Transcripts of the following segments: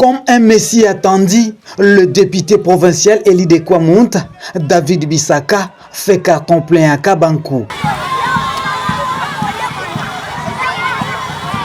Comme un messie attendu, le député provincial élu de Kwamount, David Bissaka, fait carton plein à Kabankou.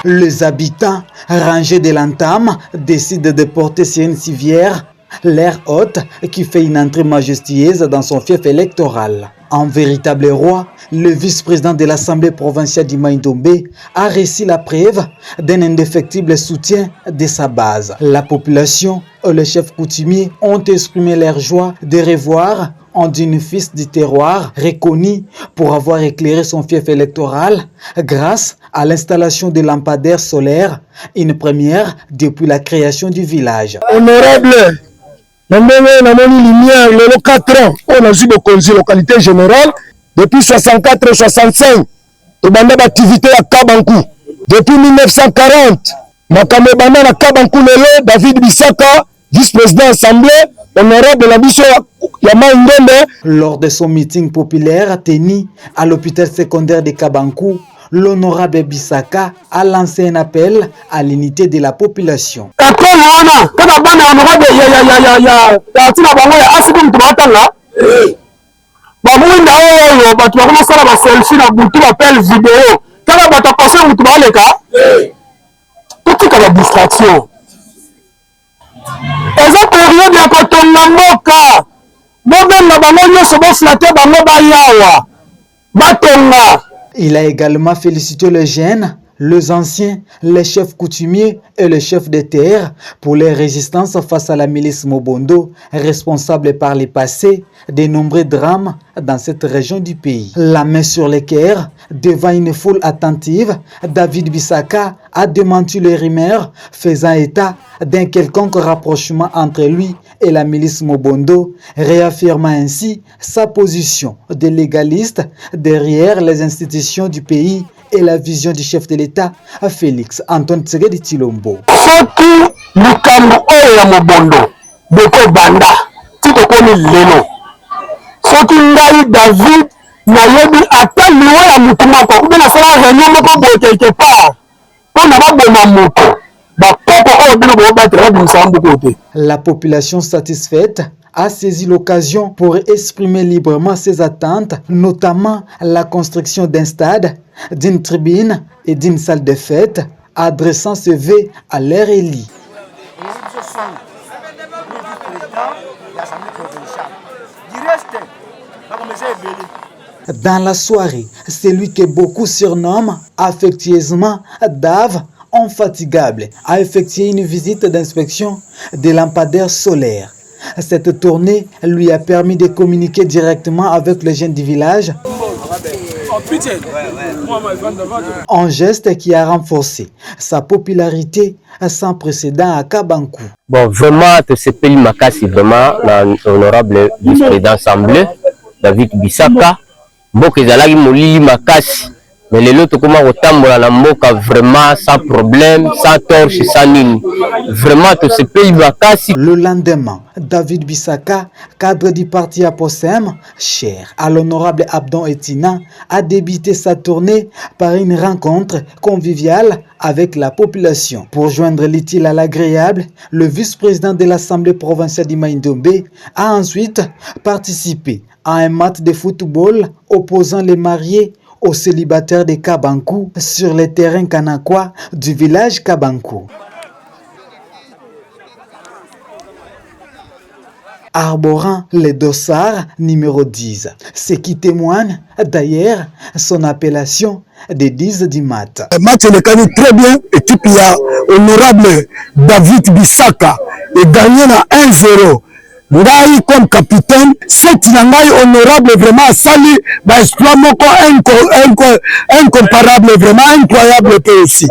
Les habitants, rangés de l'entame, décident de porter sur une civière l'air haute qui fait une entrée majestueuse dans son fief électoral. En véritable roi, le vice-président de l'Assemblée provinciale d'Imaï-Ndombe a reçu la preuve d'un indéfectible soutien de sa base. La population et le chef coutumier ont exprimé leur joie de revoir un digne fils du terroir reconnu pour avoir éclairé son fief électoral grâce à l'installation de lampadaires solaires, une première depuis la création du village. Honorable, nous avons lumière le 4 ans. On a eu de localité générale depuis 64-65. Et on a activité à Kabankou. Depuis 1940, Makamebana na Kabankou Lelo, David Bissaka, vice-président de l'Assemblée, honorable de la mission Yamaï-Ndombe. Lors de son meeting populaire tenu à l'hôpital secondaire de Kabankou, l'honorable Bissaka a lancé un appel à l'unité de la population. Il a également félicité les jeunes, les anciens, les chefs coutumiers et les chefs de terre pour leur résistance face à la milice Mobondo, responsable par le passé de nombreux drames dans cette région du pays. La main sur le cœur, devant une foule attentive, David Bissaka a démenti les rumeurs faisant état d'un quelconque rapprochement entre lui et la milice Mobondo, réaffirmant ainsi sa position de légaliste derrière les institutions du pays et la vision du chef de l'État, Félix Antoine Tshisekedi Tshilombo. Surtout Lukambo ya Mobondo, Beko Banda, Tikokoni Leno. Surtout Ngai David, Nayebi ata liwa ya mutu moko, ube na sala réunion moko boye quelque part. On n'a pas bon moto. La population satisfaite a saisi l'occasion pour exprimer librement ses attentes, notamment la construction d'un stade, d'une tribune et d'une salle de fête, adressant ce vœu à leur élu. Dans la soirée, celui que beaucoup surnomment affectueusement Dave, infatigable, a effectué une visite d'inspection des lampadaires solaires. Cette tournée lui a permis de communiquer directement avec les jeunes du village, un geste qui a renforcé sa popularité sans précédent à Kabankou. Bon, vraiment, ce pays m'a cassé vraiment l'honorable vice-président d'Assemblée, David Bissaka. Bon, que Zalagi Molili m'a cassé. Mais les autres, comment autant la moka vraiment sans problème, sans torche, sans nini. Vraiment, tout ce pays va casser. Le lendemain, David Bissaka, cadre du parti Aposem, cher à l'honorable Abdon Etina, a débuté sa tournée par une rencontre conviviale avec la population. Pour joindre l'utile à l'agréable, le vice-président de l'Assemblée provinciale d'Imaï-Ndombe a ensuite participé à un match de football opposant les mariés aux célibataires de Kabankou sur les terrains kanakwa du village Kabankou. Arborant le dossard numéro 10, ce qui témoigne d'ailleurs son appellation des 10 du mat. Le match est gagné très bien, équipe il y a honorable David Bissaka et gagné à 1-0. Ngai comme capitaine, c'est Ngai honorable vraiment sali, exploit incomparable, vraiment incroyable aussi.